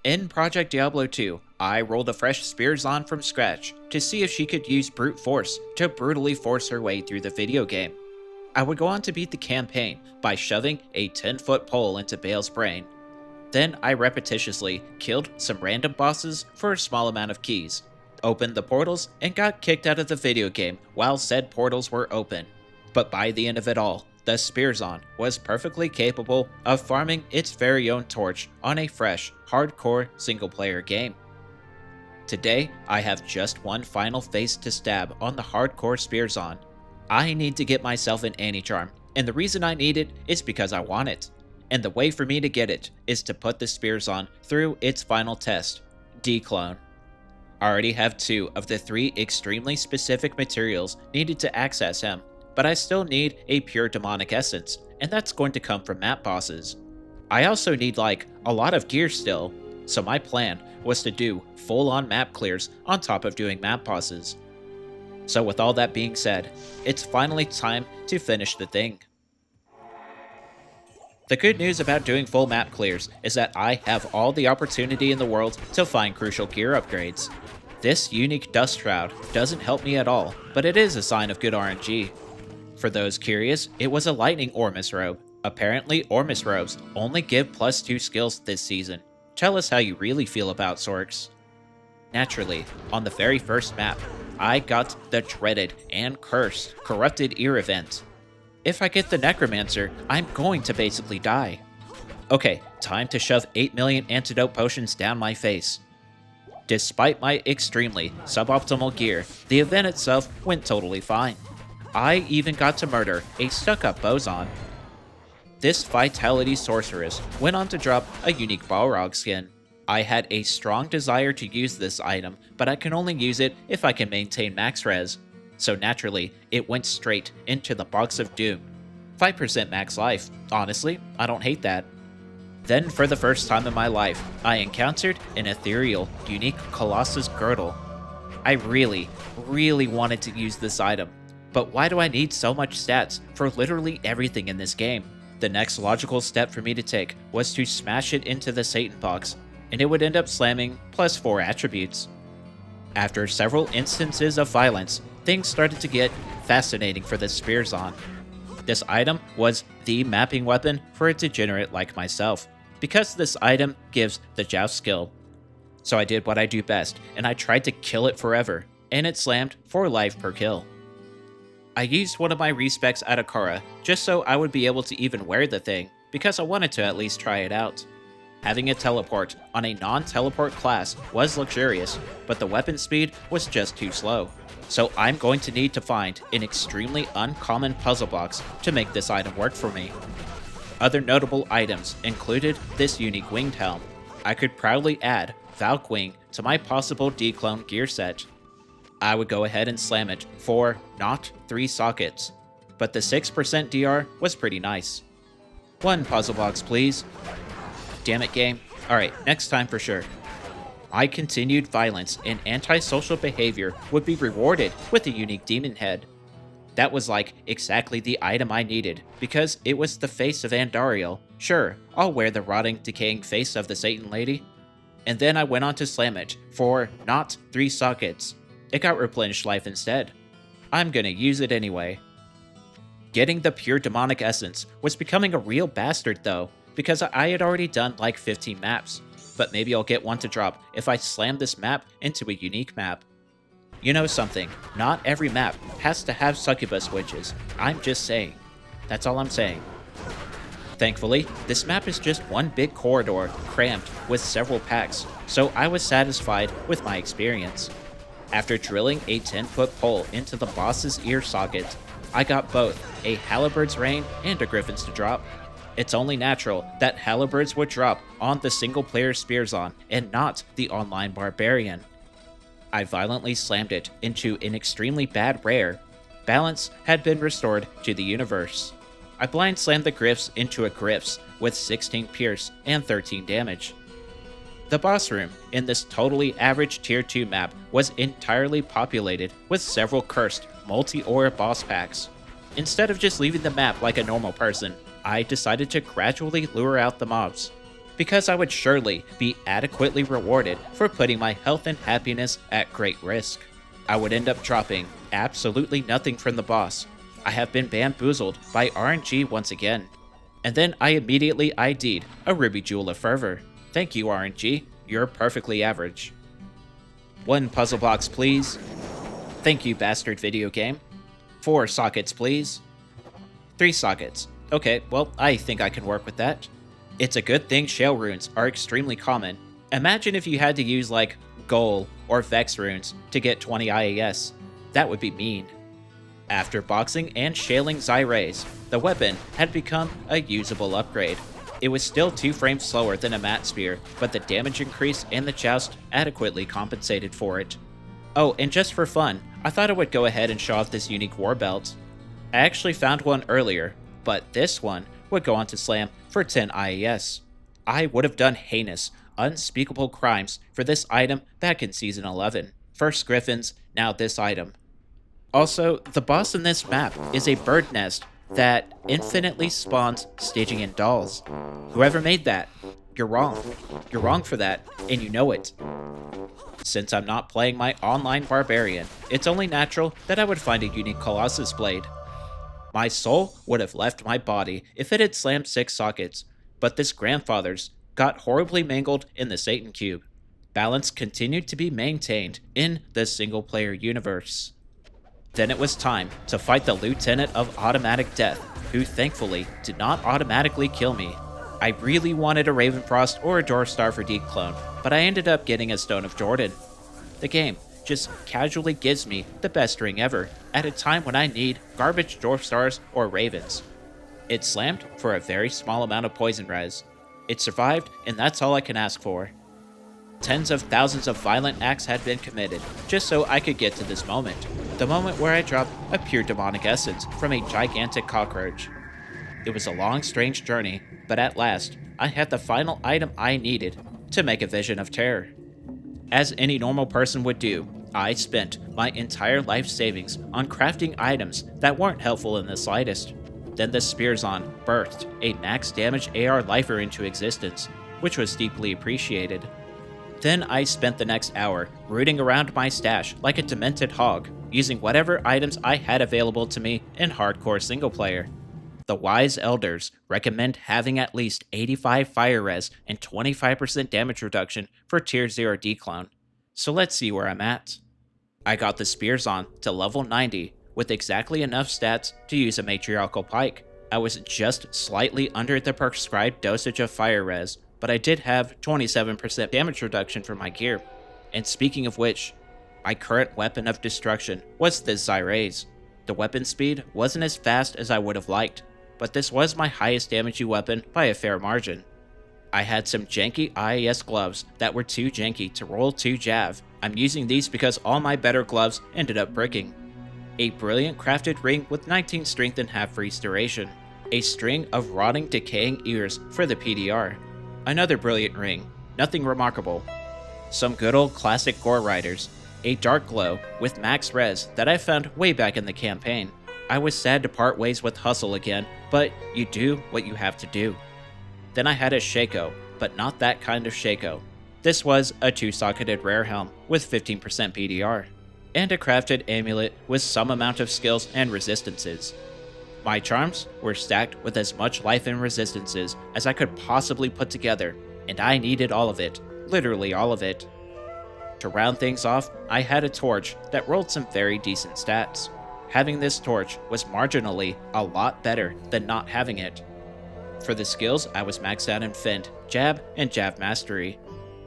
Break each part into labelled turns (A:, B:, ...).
A: In Project Diablo 2, I rolled a fresh Spearzon from scratch to see if she could use brute force to brutally force her way through the video game. I would go on to beat the campaign by shoving a 10-foot pole into Bale's brain. Then I repetitiously killed some random bosses for a small amount of keys, opened the portals, and got kicked out of the video game while said portals were open. But by the end of it all, the Spearzon was perfectly capable of farming its very own torch on a fresh, hardcore single-player game. Today, I have just one final face to stab on the hardcore Spearzon. I need to get myself an anti-charm, and the reason I need it is because I want it. And the way for me to get it is to put the Spearzon through its final test, Dclone. I already have 2 of the 3 extremely specific materials needed to access him, but I still need a pure demonic essence, and that's going to come from map bosses. I also need a lot of gear still, so my plan was to do full-on map clears on top of doing map bosses. So with all that being said, it's finally time to finish the thing. The good news about doing full map clears is that I have all the opportunity in the world to find crucial gear upgrades. This unique dust shroud doesn't help me at all, but it is a sign of good RNG. For those curious, it was a lightning Ormus robe. Apparently Ormus robes only give +2 skills this season. Tell us how you really feel about Sorks. Naturally, on the very first map, I got the dreaded and cursed Corrupted Ear event. If I get the Necromancer, I'm going to basically die. Okay, time to shove 8 million antidote potions down my face. Despite my extremely suboptimal gear, the event itself went totally fine. I even got to murder a stuck-up Boson. This Vitality Sorceress went on to drop a unique Balrog skin. I had a strong desire to use this item, but I can only use it if I can maintain max res. So naturally, it went straight into the Box of Doom. 5% max life. Honestly, I don't hate that. Then for the first time in my life, I encountered an ethereal, unique Colossus Girdle. I really wanted to use this item, but why do I need so much stats for literally everything in this game? The next logical step for me to take was to smash it into the Satan box, and it would end up slamming +4 attributes. After several instances of violence, things started to get fascinating for this Spearzon. This item was the mapping weapon for a degenerate like myself, because this item gives the Joust skill. So I did what I do best, and I tried to kill it forever, and it slammed 4 life per kill. I used one of my respecs at Akara just so I would be able to even wear the thing, because I wanted to at least try it out. Having a teleport on a non-teleport class was luxurious, but the weapon speed was just too slow. So I'm going to need to find an extremely uncommon puzzle box to make this item work for me. Other notable items included this unique winged helm. I could proudly add Valk Wing to my possible Dclone gear set. I would go ahead and slam it for not 3 sockets, but the 6% DR was pretty nice. 1 puzzle box, please. Damn it, game. Alright, next time for sure. My continued violence and antisocial behavior would be rewarded with a unique demon head. That was exactly the item I needed, because it was the face of Andariel. Sure, I'll wear the rotting, decaying face of the Satan Lady. And then I went on to slam it for not 3 sockets. It got replenished life instead. I'm gonna use it anyway. Getting the pure demonic essence was becoming a real bastard though, because I had already done 15 maps, but maybe I'll get one to drop if I slam this map into a unique map. You know something, not every map has to have succubus witches. I'm just saying. That's all I'm saying. Thankfully, this map is just one big corridor crammed with several packs, so I was satisfied with my experience. After drilling a 10-foot pole into the boss's ear socket, I got both a Halberd's Rain and a Griffin's to drop. It's only natural that Halberds would drop on the single-player Spearzon and not the online Barbarian. I violently slammed it into an extremely bad rare. Balance had been restored to the universe. I blind slammed the Griffs into a Griffs with 16 pierce and 13 damage. The boss room in this totally average tier 2 map was entirely populated with several cursed multi-aura boss packs. Instead of just leaving the map like a normal person, I decided to gradually lure out the mobs. because I would surely be adequately rewarded for putting my health and happiness at great risk. I would end up dropping absolutely nothing from the boss. I have been bamboozled by RNG once again. And then I immediately ID'd a Ruby Jewel of Fervor. Thank you, RNG. You're perfectly average. 1 puzzle box, please. Thank you, bastard video game. 4 sockets, please. 3 sockets. Okay, well, I think I can work with that. It's a good thing shale runes are extremely common. Imagine if you had to use like Goal or Vex runes to get 20 IAS. That would be mean. After boxing and shaling Zyrays, the weapon had become a usable upgrade. It was still 2 frames slower than a Mat Spear, but the damage increase and the joust adequately compensated for it. Oh, and just for fun, I thought I would go ahead and show off this unique war belt. I actually found one earlier, but this one would go on to slam for 10 IAS. I would have done heinous, unspeakable crimes for this item back in Season 11. First Griffins, now this item. Also, the boss in this map is a bird nest that infinitely spawns staging in dolls. Whoever made that, you're wrong. You're wrong for that, and you know it. Since I'm not playing my online barbarian, it's only natural that I would find a unique Colossus blade. My soul would have left my body if it had slammed 6 sockets, but this grandfather's got horribly mangled in the Satan Cube. Balance continued to be maintained in the single-player universe. Then it was time to fight the Lieutenant of Automatic Death, who thankfully did not automatically kill me. I really wanted a Ravenfrost or a Dwarf Star for Dclone, but I ended up getting a Stone of Jordan. The game just casually gives me the best ring ever, at a time when I need garbage Dwarf Stars or Ravens. It slammed for a very small amount of poison res. It survived, and that's all I can ask for. Tens of thousands of violent acts had been committed, just so I could get to this moment. The moment where I dropped a pure demonic essence from a gigantic cockroach. It was a long, strange journey, but at last, I had the final item I needed to make a vision of terror. As any normal person would do, I spent my entire life savings on crafting items that weren't helpful in the slightest. Then the Spearzon birthed a max damage AR lifer into existence, which was deeply appreciated. Then I spent the next hour rooting around my stash like a demented hog, using whatever items I had available to me in hardcore single player. The wise elders recommend having at least 85 fire res and 25% damage reduction for tier 0 Dclone. So let's see where I'm at. I got the Spearzon to level 90 with exactly enough stats to use a matriarchal pike. I was just slightly under the prescribed dosage of fire res, but I did have 27% damage reduction for my gear. And speaking of which, my current weapon of destruction was this Zyrays. The weapon speed wasn't as fast as I would have liked, but this was my highest damaging weapon by a fair margin. I had some janky IAS gloves that were too janky to roll 2 jav. I'm using these because all my better gloves ended up bricking. A brilliant crafted ring with 19 strength and half freeze duration. A string of rotting decaying ears for the PDR. Another brilliant ring, nothing remarkable. Some good old classic gore riders. A dark glow with max res that I found way back in the campaign. I was sad to part ways with Hustle again, but you do what you have to do. Then I had a Shaco, but not that kind of Shaco. This was a 2-socketed rare helm with 15% PDR, and a crafted amulet with some amount of skills and resistances. My charms were stacked with as much life and resistances as I could possibly put together, and I needed all of it, literally all of it. To round things off, I had a torch that rolled some very decent stats. Having this torch was marginally a lot better than not having it. For the skills, I was maxed out in Fend, Jab, and Jab Mastery.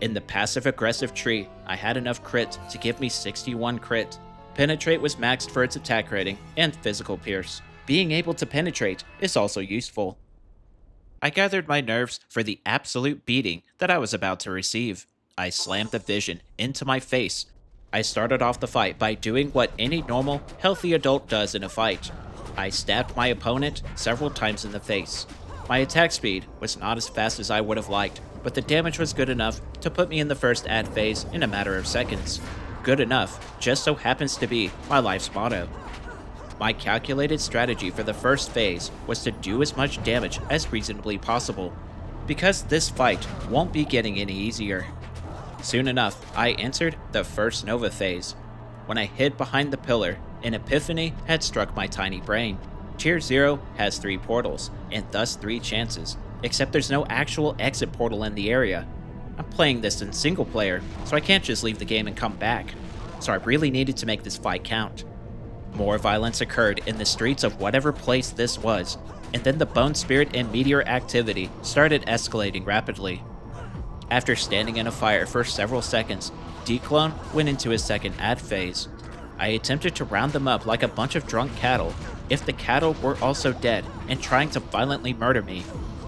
A: In the passive-aggressive tree, I had enough crit to give me 61 crit. Penetrate was maxed for its attack rating, and physical pierce. Being able to penetrate is also useful. I gathered my nerves for the absolute beating that I was about to receive. I slammed the vision into my face. I started off the fight by doing what any normal, healthy adult does in a fight. I stabbed my opponent several times in the face. My attack speed was not as fast as I would have liked, but the damage was good enough to put me in the first ad phase in a matter of seconds. Good enough just so happens to be my life's motto. My calculated strategy for the first phase was to do as much damage as reasonably possible. because this fight won't be getting any easier. Soon enough, I entered the first Nova phase. When I hid behind the pillar, an epiphany had struck my tiny brain. Tier 0 has 3 portals, and thus 3 chances, except there's no actual exit portal in the area. I'm playing this in single player, so I can't just leave the game and come back. So I really needed to make this fight count. More violence occurred in the streets of whatever place this was, and then the Bone Spirit and Meteor activity started escalating rapidly. After standing in a fire for several seconds, Dclone went into his second ad phase. I attempted to round them up like a bunch of drunk cattle, if the cattle were also dead and trying to violently murder me,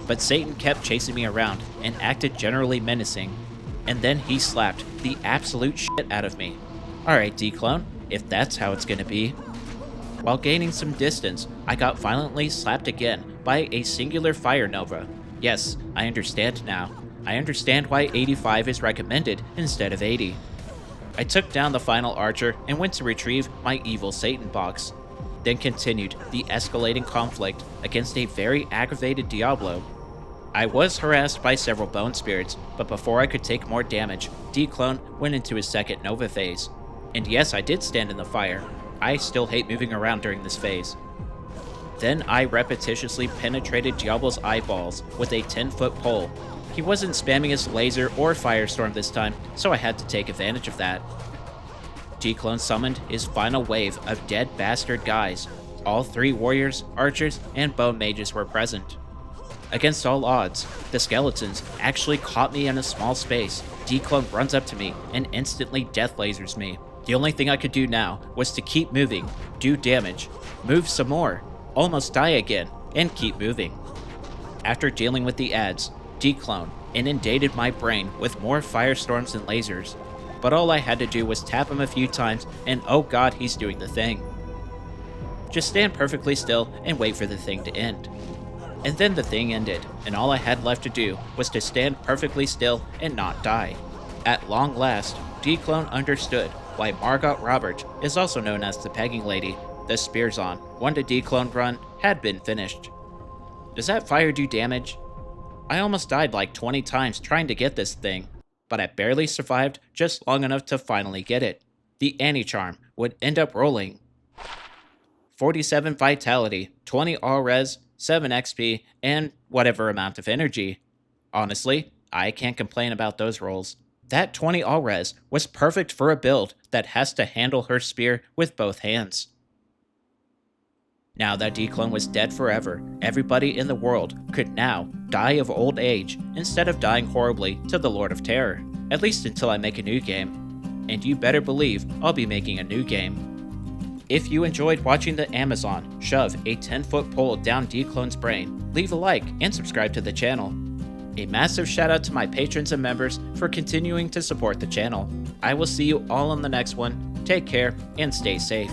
A: but Satan kept chasing me around and acted generally menacing, and then he slapped the absolute shit out of me. Alright Dclone, if that's how it's gonna be. While gaining some distance, I got violently slapped again by a singular fire nova. Yes, I understand now. I understand why 85 is recommended instead of 80. I took down the final archer and went to retrieve my evil Satan box, then continued the escalating conflict against a very aggravated Diablo. I was harassed by several bone spirits, but before I could take more damage, Dclone went into his second Nova phase. And yes, I did stand in the fire. I still hate moving around during this phase. Then I repetitiously penetrated Diablo's eyeballs with a 10-foot pole. He wasn't spamming his laser or firestorm this time, so I had to take advantage of that. Dclone summoned his final wave of dead bastard guys. All 3 warriors, archers, and bone mages were present. Against all odds, the skeletons actually caught me in a small space. Dclone runs up to me and instantly death lasers me. The only thing I could do now was to keep moving, do damage, move some more, almost die again, and keep moving. After dealing with the ads, Dclone inundated my brain with more firestorms and lasers, but all I had to do was tap him a few times and oh god, he's doing the thing. Just stand perfectly still and wait for the thing to end. And then the thing ended, and all I had left to do was to stand perfectly still and not die. At long last, Dclone understood why Margot Robert is also known as the Pegging Lady. The Spearzon, one to Dclone run, had been finished. Does that fire do damage? I almost died like 20 times trying to get this thing, but I barely survived just long enough to finally get it. The anti-charm would end up rolling 47 vitality, 20 all res, 7 XP, and whatever amount of energy. Honestly, I can't complain about those rolls. That 20 all res was perfect for a build that has to handle her spear with both hands. Now that Dclone was dead forever, everybody in the world could now die of old age instead of dying horribly to the Lord of Terror, at least until I make a new game. And you better believe I'll be making a new game. If you enjoyed watching the Amazon shove a 10-foot pole down Dclone's brain, leave a like and subscribe to the channel. A massive shout out to my patrons and members for continuing to support the channel. I will see you all on the next one. Take care and stay safe.